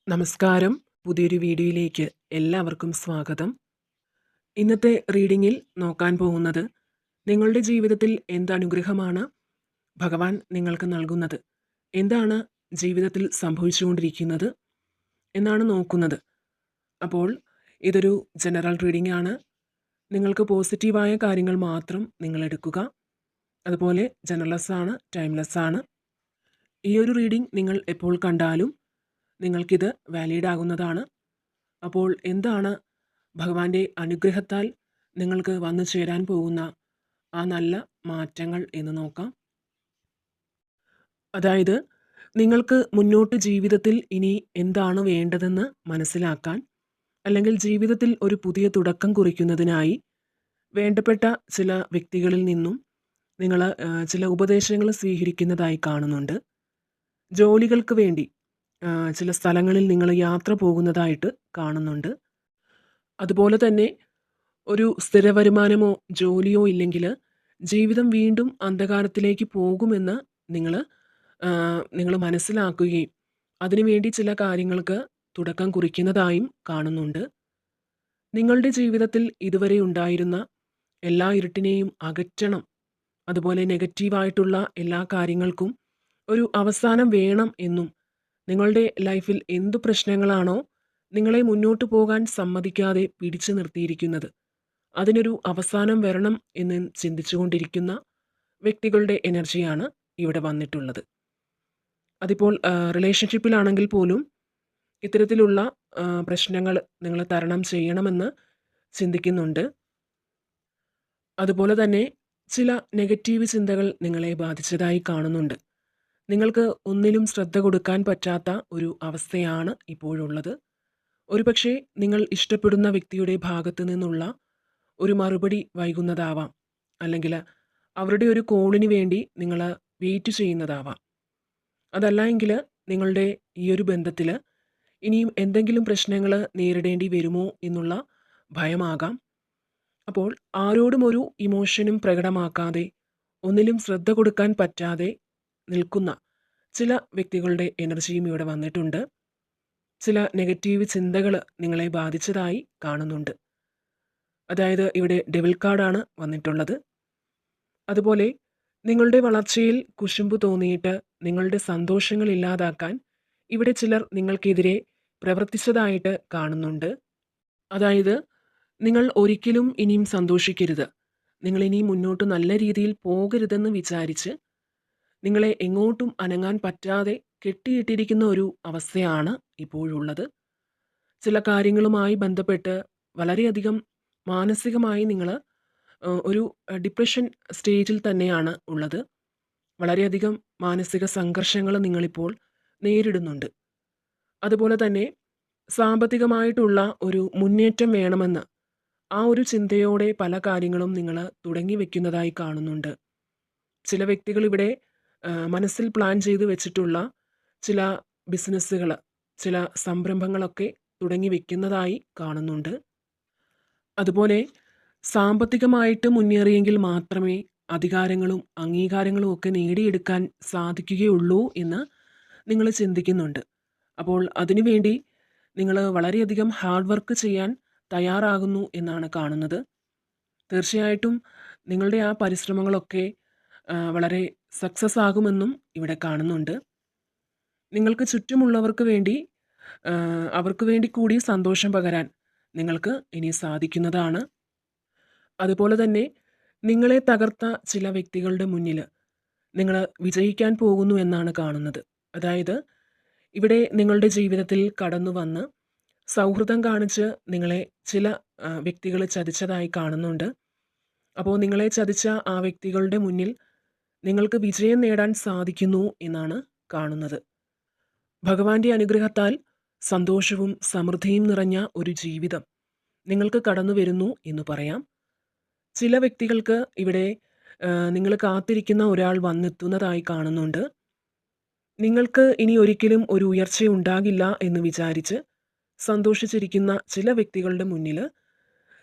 നമസ്കാരം. പുതിയൊരു വീഡിയോയിലേക്ക് എല്ലാവർക്കും സ്വാഗതം. ഇന്നത്തെ റീഡിങ്ങിൽ നോക്കാൻ പോകുന്നത് നിങ്ങളുടെ ജീവിതത്തിൽ എന്തനുഗ്രഹമാണ് ഭഗവാൻ നിങ്ങൾക്ക് നൽകുന്നത്, എന്താണ് ജീവിതത്തിൽ സംഭവിച്ചുകൊണ്ടിരിക്കുന്നത് എന്നാണ് നോക്കുന്നത്. അപ്പോൾ ഇതൊരു ജനറൽ റീഡിംഗ് ആണ്. നിങ്ങൾക്ക് പോസിറ്റീവായ കാര്യങ്ങൾ മാത്രം നിങ്ങൾ എടുക്കുക. അതുപോലെ ജനറൽലെസ് ആണ്, ടൈംലെസ് ആണ്. ഈ ഒരു റീഡിംഗ് നിങ്ങൾ എപ്പോൾ കണ്ടാലും നിങ്ങൾക്കിത് വാലിഡ് ആകുന്നതാണ്. അപ്പോൾ എന്താണ് ഭഗവാന്റെ അനുഗ്രഹത്താൽ നിങ്ങൾക്ക് വന്നു ചേരാൻ പോകുന്ന ആ നല്ല മാറ്റങ്ങൾ എന്ന് നോക്കാം. അതായത് നിങ്ങൾക്ക് മുന്നോട്ട് ജീവിതത്തിൽ ഇനി എന്താണ് വേണ്ടതെന്ന് മനസ്സിലാക്കാൻ, അല്ലെങ്കിൽ ജീവിതത്തിൽ ഒരു പുതിയ തുടക്കം കുറിക്കുന്നതിനായി വേണ്ടപ്പെട്ട ചില വ്യക്തികളിൽ നിന്നും നിങ്ങൾ ചില ഉപദേശങ്ങൾ സ്വീകരിക്കുന്നതായി കാണുന്നുണ്ട്. ജോലികൾക്ക് വേണ്ടി ചില സ്ഥലങ്ങളിൽ നിങ്ങൾ യാത്ര പോകുന്നതായിട്ട് കാണുന്നുണ്ട്. അതുപോലെ തന്നെ ഒരു സ്ഥിര വരുമാനമോ ജോലിയോ ഇല്ലെങ്കിൽ ജീവിതം വീണ്ടും അന്ധകാരത്തിലേക്ക് പോകുമെന്ന് നിങ്ങൾ മനസ്സിലാക്കുകയും അതിനുവേണ്ടി ചില കാര്യങ്ങൾക്ക് തുടക്കം കുറിക്കുന്നതായും കാണുന്നുണ്ട്. നിങ്ങളുടെ ജീവിതത്തിൽ ഇതുവരെ ഉണ്ടായിരുന്ന എല്ലാ ഇരുട്ടിനെയും അകറ്റണം, അതുപോലെ നെഗറ്റീവായിട്ടുള്ള എല്ലാ കാര്യങ്ങൾക്കും ഒരു അവസാനം വേണം എന്നും, നിങ്ങളുടെ ലൈഫിൽ എന്തു പ്രശ്നങ്ങളാണോ നിങ്ങളെ മുന്നോട്ട് പോകാൻ സമ്മതിക്കാതെ പിടിച്ചു നിർത്തിയിരിക്കുന്നത്, അതിനൊരു അവസാനം വരണം എന്ന് ചിന്തിച്ചുകൊണ്ടിരിക്കുന്ന വ്യക്തികളുടെ എനർജിയാണ് ഇവിടെ വന്നിട്ടുള്ളത്. അതിപ്പോൾ റിലേഷൻഷിപ്പിലാണെങ്കിൽ പോലും ഇത്തരത്തിലുള്ള പ്രശ്നങ്ങൾ നിങ്ങൾ തരണം ചെയ്യണമെന്ന് ചിന്തിക്കുന്നുണ്ട്. അതുപോലെ തന്നെ ചില നെഗറ്റീവ് ചിന്തകൾ നിങ്ങളെ ബാധിച്ചതായി കാണുന്നുണ്ട്. നിങ്ങൾക്ക് ഒന്നിലും ശ്രദ്ധ കൊടുക്കാൻ പറ്റാത്ത ഒരു അവസ്ഥയാണ് ഇപ്പോഴുള്ളത്. ഒരുപക്ഷെ നിങ്ങൾ ഇഷ്ടപ്പെടുന്ന വ്യക്തിയുടെ ഭാഗത്തു നിന്നുള്ള ഒരു മറുപടി വൈകുന്നതാവാം, അല്ലെങ്കിൽ അവരുടെ ഒരു കോളിന് വേണ്ടി നിങ്ങൾ വെയിറ്റ് ചെയ്യുന്നതാവാം. അതല്ല എങ്കിൽ നിങ്ങളുടെ ഈ ഒരു ബന്ധത്തിൽ ഇനിയും എന്തെങ്കിലും പ്രശ്നങ്ങൾ നേരിടേണ്ടി വരുമോ എന്നുള്ള ഭയമാകാം. അപ്പോൾ ആരോടും ഒരു ഇമോഷനും പ്രകടമാക്കാതെ, ഒന്നിലും ശ്രദ്ധ കൊടുക്കാൻ പറ്റാതെ നിൽക്കുന്ന ചില വ്യക്തികളുടെ എനർജിയും ഇവിടെ വന്നിട്ടുണ്ട്. ചില നെഗറ്റീവ് ചിന്തകൾ നിങ്ങളെ ബാധിച്ചതായി കാണുന്നുണ്ട്. അതായത് ഇവിടെ ഡെവിൾ കാർഡാണ് വന്നിട്ടുള്ളത്. അതുപോലെ നിങ്ങളുടെ വളർച്ചയിൽ കുശുമ്പ് തോന്നിയിട്ട് നിങ്ങളുടെ സന്തോഷങ്ങൾ ഇല്ലാതാക്കാൻ ഇവിടെ ചിലർ നിങ്ങൾക്കെതിരെ പ്രവർത്തിച്ചതായിട്ട് കാണുന്നുണ്ട്. അതായത് നിങ്ങൾ ഒരിക്കലും ഇനിയും സന്തോഷിക്കരുത്, നിങ്ങൾ ഇനിയും മുന്നോട്ട് നല്ല രീതിയിൽ പോകരുതെന്ന് വിചാരിച്ച് നിങ്ങളെ എങ്ങോട്ടും അനങ്ങാൻ പറ്റാതെ കെട്ടിയിട്ടിരിക്കുന്ന ഒരു അവസ്ഥയാണ് ഇപ്പോഴുള്ളത്. ചില കാര്യങ്ങളുമായി ബന്ധപ്പെട്ട് വളരെയധികം മാനസികമായി നിങ്ങൾ ഒരു ഡിപ്രഷൻ സ്റ്റേജിൽ തന്നെയാണ് ഉള്ളത്. വളരെയധികം മാനസിക സംഘർഷങ്ങൾ നിങ്ങളിപ്പോൾ നേരിടുന്നുണ്ട്. അതുപോലെ തന്നെ സാമ്പത്തികമായിട്ടുള്ള ഒരു മുന്നേറ്റം വേണമെന്ന് ആ ഒരു ചിന്തയോടെ പല കാര്യങ്ങളും നിങ്ങൾ തുടങ്ങി വെക്കുന്നതായി കാണുന്നുണ്ട്. ചില വ്യക്തികൾ ഇവിടെ മനസ്സിൽ പ്ലാൻ ചെയ്ത് വെച്ചിട്ടുള്ള ചില ബിസിനസ്സുകൾ, ചില സംരംഭങ്ങളൊക്കെ തുടങ്ങി വെക്കുന്നതായി കാണുന്നുണ്ട്. അതുപോലെ സാമ്പത്തികമായിട്ട് മുന്നേറിയെങ്കിൽ മാത്രമേ അധികാരങ്ങളും അംഗീകാരങ്ങളും ഒക്കെ നേടിയെടുക്കാൻ സാധിക്കുകയുള്ളൂ എന്ന് നിങ്ങൾ ചിന്തിക്കുന്നുണ്ട്. അപ്പോൾ അതിനുവേണ്ടി നിങ്ങൾ വളരെയധികം ഹാർഡ് വർക്ക് ചെയ്യാൻ തയ്യാറാകുന്നു എന്നാണ് കാണുന്നത്. തീർച്ചയായിട്ടും നിങ്ങളുടെ ആ പരിശ്രമങ്ങളൊക്കെ വളരെ സക്സസ് ആകുമെന്നും ഇവിടെ കാണുന്നുണ്ട്. നിങ്ങൾക്ക് ചുറ്റുമുള്ളവർക്ക് വേണ്ടി അവർക്ക് വേണ്ടി കൂടി സന്തോഷം പകരാൻ നിങ്ങൾക്ക് ഇനി സാധിക്കുന്നതാണ്. അതുപോലെ തന്നെ നിങ്ങളെ തകർത്ത ചില വ്യക്തികളുടെ മുന്നിൽ നിങ്ങൾ വിജയിക്കാൻ പോകുന്നു എന്നാണ് കാണുന്നത്. അതായത് ഇവിടെ നിങ്ങളുടെ ജീവിതത്തിൽ കടന്നു വന്ന് സൗഹൃദം കാണിച്ച് നിങ്ങളെ ചില വ്യക്തികൾ ചതിച്ചതായി കാണുന്നുണ്ട്. അപ്പോൾ നിങ്ങളെ ചതിച്ച ആ വ്യക്തികളുടെ മുന്നിൽ നിങ്ങൾക്ക് വിജയം നേടാൻ സാധിക്കുന്നു എന്നാണ് കാണുന്നത്. ഭഗവാന്റെ അനുഗ്രഹത്താൽ സന്തോഷവും സമൃദ്ധിയും നിറഞ്ഞ ഒരു ജീവിതം നിങ്ങൾക്ക് കടന്നു വരുന്നു എന്ന് പറയാം. ചില വ്യക്തികൾക്ക് ഇവിടെ നിങ്ങൾ കാത്തിരിക്കുന്ന ഒരാൾ വന്നെത്തുന്നതായി കാണുന്നുണ്ട്. നിങ്ങൾക്ക് ഇനി ഒരിക്കലും ഒരു ഉയർച്ചയുണ്ടാകില്ല എന്ന് വിചാരിച്ച് സന്തോഷിച്ചിരിക്കുന്ന ചില വ്യക്തികളുടെ മുന്നിൽ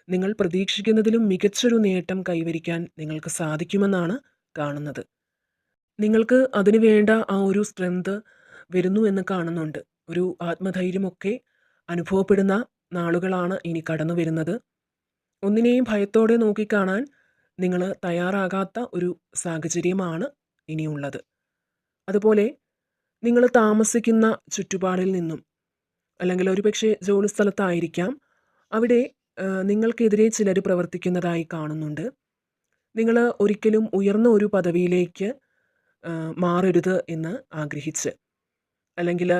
നിങ്ങൾ പ്രതീക്ഷിക്കുന്നതിലും മികച്ചൊരു നേട്ടം കൈവരിക്കാൻ നിങ്ങൾക്ക് സാധിക്കുമെന്നാണ് കാണുന്നത്. നിങ്ങൾക്ക് അതിനു വേണ്ട ആ ഒരു സ്ട്രെങ്ത് വരുന്നു എന്ന് കാണുന്നുണ്ട്. ഒരു ആത്മധൈര്യമൊക്കെ അനുഭവപ്പെടുന്ന നാളുകളാണ് ഇനി കടന്നു വരുന്നത്. ഒന്നിനെയും ഭയത്തോടെ നോക്കിക്കാണാൻ നിങ്ങൾ തയ്യാറാകാത്ത ഒരു സാഹചര്യമാണ് ഇനിയുള്ളത്. അതുപോലെ നിങ്ങൾ താമസിക്കുന്ന ചുറ്റുപാടിൽ നിന്നും, അല്ലെങ്കിൽ ഒരുപക്ഷെ ജോലിസ്ഥലത്തായിരിക്കാം, അവിടെ നിങ്ങൾക്കെതിരെ ചിലർ പ്രവർത്തിക്കുന്നതായി കാണുന്നുണ്ട്. നിങ്ങൾ ഒരിക്കലും ഉയർന്ന ഒരു പദവിയിലേക്ക് മാറരുത് എന്ന് ആഗ്രഹിച്ച്, അല്ലെങ്കിൽ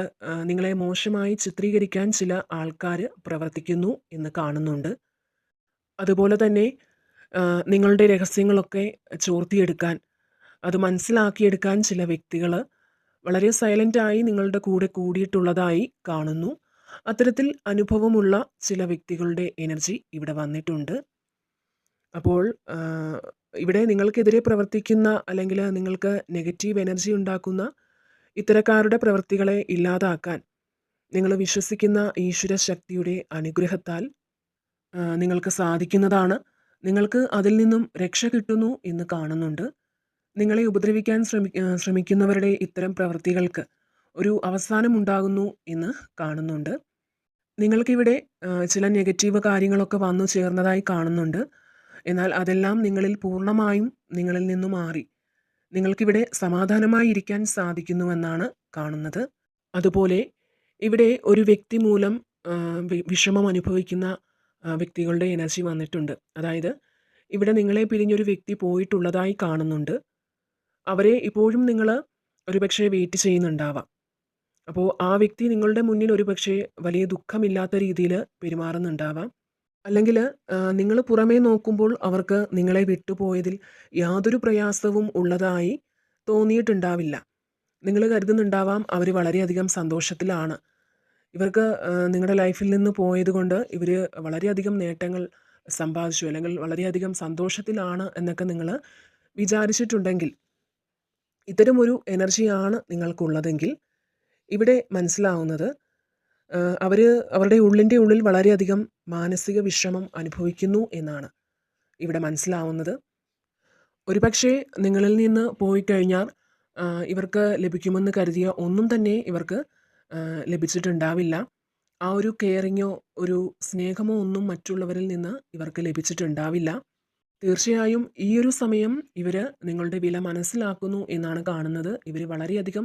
നിങ്ങളെ മോശമായി ചിത്രീകരിക്കാൻ ചില ആൾക്കാർ പ്രവർത്തിക്കുന്നു എന്ന് കാണുന്നുണ്ട്. അതുപോലെ തന്നെ നിങ്ങളുടെ രഹസ്യങ്ങളൊക്കെ ചോർത്തിയെടുക്കാൻ, അത് മനസ്സിലാക്കിയെടുക്കാൻ ചില വ്യക്തികൾ വളരെ സൈലൻ്റായി നിങ്ങളുടെ കൂടെ കൂടിയിട്ടുള്ളതായി കാണുന്നു. അത്തരത്തിൽ അനുഭവമുള്ള ചില വ്യക്തികളുടെ എനർജി ഇവിടെ വന്നിട്ടുണ്ട്. അപ്പോൾ ഇവിടെ നിങ്ങൾക്കെതിരെ പ്രവർത്തിക്കുന്ന, അല്ലെങ്കിൽ നിങ്ങൾക്ക് നെഗറ്റീവ് എനർജി ഉണ്ടാക്കുന്ന ഇത്തരക്കാരുടെ പ്രവൃത്തികളെ ഇല്ലാതാക്കാൻ നിങ്ങൾ വിശ്വസിക്കുന്ന ഈശ്വര ശക്തിയുടെ അനുഗ്രഹത്താൽ നിങ്ങൾക്ക് സാധിക്കുന്നതാണ്. നിങ്ങൾക്ക് അതിൽ നിന്നും രക്ഷ കിട്ടുന്നു എന്ന് കാണുന്നുണ്ട്. നിങ്ങളെ ഉപദ്രവിക്കാൻ ശ്രമിക്കുന്നവരുടെ ഇത്തരം പ്രവൃത്തികൾക്ക് ഒരു അവസാനമുണ്ടാകുന്നു എന്ന് കാണുന്നുണ്ട്. നിങ്ങൾക്കിവിടെ ചില നെഗറ്റീവ് കാര്യങ്ങളൊക്കെ വന്നു ചേർന്നതായി കാണുന്നുണ്ട്. എന്നാൽ അതെല്ലാം നിങ്ങളിൽ പൂർണ്ണമായും നിങ്ങളിൽ നിന്നു മാറി നിങ്ങൾക്കിവിടെ സമാധാനമായി ഇരിക്കാൻ സാധിക്കുന്നുവെന്നാണ് കാണുന്നത്. അതുപോലെ ഇവിടെ ഒരു വ്യക്തി മൂലം വിഷമം അനുഭവിക്കുന്ന വ്യക്തികളുടെ എനർജി വന്നിട്ടുണ്ട്. അതായത് ഇവിടെ നിങ്ങളെ പിരിഞ്ഞൊരു വ്യക്തി പോയിട്ടുള്ളതായി കാണുന്നുണ്ട്. അവരെ ഇപ്പോഴും നിങ്ങൾ ഒരുപക്ഷെ വെയിറ്റ് ചെയ്യുന്നുണ്ടാവാം. അപ്പോൾ ആ വ്യക്തി നിങ്ങളുടെ മുന്നിൽ ഒരുപക്ഷെ വലിയ ദുഃഖമില്ലാത്ത രീതിയിൽ പെരുമാറുന്നുണ്ടാവാം. അല്ലെങ്കിൽ നിങ്ങൾ പുറമേ നോക്കുമ്പോൾ അവർക്ക് നിങ്ങളെ വിട്ടുപോയതിൽ യാതൊരു പ്രയാസവും ഉള്ളതായി തോന്നിയിട്ടുണ്ടാവില്ല. നിങ്ങൾ കരുതുന്നുണ്ടാവാം അവർ വളരെയധികം സന്തോഷത്തിലാണ്. ഇവർക്ക് നിങ്ങളുടെ ലൈഫിൽ നിന്ന് പോയതുകൊണ്ട് ഇവർ വളരെയധികം നേട്ടങ്ങൾ സമ്പാദിച്ചു, അല്ലെങ്കിൽ വളരെയധികം സന്തോഷത്തിലാണ് എന്നൊക്കെ നിങ്ങൾ വിചാരിച്ചിട്ടുണ്ടെങ്കിൽ, ഇത്തരമൊരു എനർജിയാണ് നിങ്ങൾക്കുള്ളതെങ്കിൽ ഇവിടെ മനസ്സിലാവുന്നത് അവരുടെ ഉള്ളിൻ്റെ ഉള്ളിൽ വളരെയധികം മാനസിക വിഷമം അനുഭവിക്കുന്നു എന്നാണ് ഇവിടെ മനസ്സിലാവുന്നത്. ഒരുപക്ഷെ നിങ്ങളിൽ നിന്ന് പോയി കഴിഞ്ഞാൽ ഇവർക്ക് ലഭിക്കുമെന്ന് കരുതിയ ഒന്നും തന്നെ ഇവർക്ക് ലഭിച്ചിട്ടുണ്ടാവില്ല. ആ ഒരു കെയറിങ്ങോ ഒരു സ്നേഹമോ ഒന്നും മറ്റുള്ളവരിൽ നിന്ന് ഇവർക്ക് ലഭിച്ചിട്ടുണ്ടാവില്ല. തീർച്ചയായും ഈ ഒരു സമയം ഇവർ നിങ്ങളുടെ വില മനസ്സിലാക്കുന്നു എന്നാണ് കാണുന്നത്. ഇവർ വളരെയധികം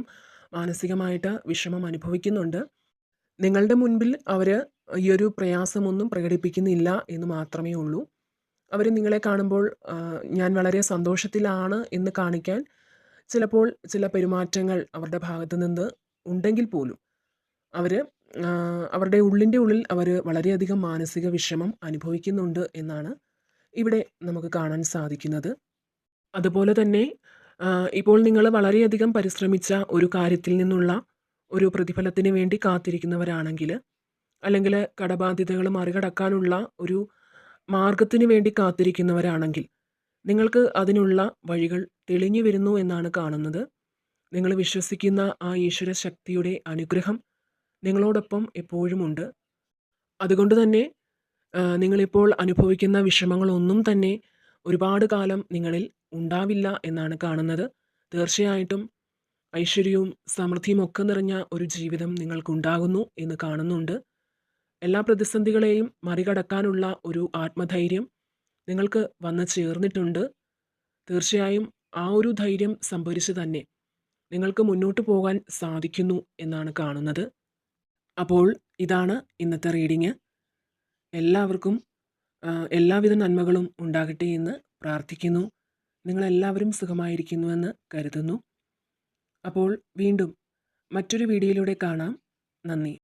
മാനസികമായിട്ട് വിഷമം അനുഭവിക്കുന്നുണ്ട്. നിങ്ങളുടെ മുൻപിൽ അവർ ഈ ഒരു പ്രയാസമൊന്നും പ്രകടിപ്പിക്കുന്നില്ല എന്ന് മാത്രമേ ഉള്ളൂ. അവർ നിങ്ങളെ കാണുമ്പോൾ ഞാൻ വളരെ സന്തോഷത്തിലാണ് എന്ന് കാണിക്കാൻ ചിലപ്പോൾ ചില പെരുമാറ്റങ്ങൾ അവരുടെ ഭാഗത്തു നിന്ന് ഉണ്ടെങ്കിൽ പോലും അവർ അവരുടെ ഉള്ളിൻ്റെ ഉള്ളിൽ അവർ വളരെയധികം മാനസിക വിഷമം അനുഭവിക്കുന്നുണ്ട് എന്നാണ് ഇവിടെ നമുക്ക് കാണാൻ സാധിക്കുന്നത്. അതുപോലെ തന്നെ ഇപ്പോൾ നിങ്ങൾ വളരെയധികം പരിശ്രമിച്ച ഒരു കാര്യത്തിൽ നിന്നുള്ള ഒരു പ്രതിഫലത്തിന് വേണ്ടി കാത്തിരിക്കുന്നവരാണെങ്കിൽ, അല്ലെങ്കിൽ കടബാധ്യതകൾ മറികടക്കാനുള്ള ഒരു മാർഗത്തിന് വേണ്ടി കാത്തിരിക്കുന്നവരാണെങ്കിൽ, നിങ്ങൾക്ക് അതിനുള്ള വഴികൾ തെളിഞ്ഞു വരുന്നു എന്നാണ് കാണുന്നത്. നിങ്ങൾ വിശ്വസിക്കുന്ന ആ ഈശ്വര ശക്തിയുടെ അനുഗ്രഹം നിങ്ങളോടൊപ്പം എപ്പോഴുമുണ്ട്. അതുകൊണ്ട് തന്നെ നിങ്ങളിപ്പോൾ അനുഭവിക്കുന്ന വിഷമങ്ങളൊന്നും തന്നെ ഒരുപാട് കാലം നിങ്ങളിൽ ഉണ്ടാവില്ല എന്നാണ് കാണുന്നത്. തീർച്ചയായിട്ടും ഐശ്വര്യവും സമൃദ്ധിയും ഒക്കെ നിറഞ്ഞ ഒരു ജീവിതം നിങ്ങൾക്കുണ്ടാകുന്നു എന്ന് കാണുന്നുണ്ട്. എല്ലാ പ്രതിസന്ധികളെയും മറികടക്കാനുള്ള ഒരു ആത്മധൈര്യം നിങ്ങൾക്ക് വന്നു ചേർന്നിട്ടുണ്ട്. തീർച്ചയായും ആ ഒരു ധൈര്യം സംഭരിച്ച് തന്നെ നിങ്ങൾക്ക് മുന്നോട്ട് പോകാൻ സാധിക്കുന്നു എന്നാണ് കാണുന്നത്. അപ്പോൾ ഇതാണ് ഇന്നത്തെ റീഡിങ്. എല്ലാവർക്കും എല്ലാവിധ നന്മകളും ഉണ്ടാകട്ടെ എന്ന് പ്രാർത്ഥിക്കുന്നു. നിങ്ങളെല്ലാവരും സുഖമായിരിക്കുന്നുവെന്ന് കരുതുന്നു. അപ്പോൾ വീണ്ടും മറ്റൊരു വീഡിയോയിലൂടെ കാണാം. നന്ദി.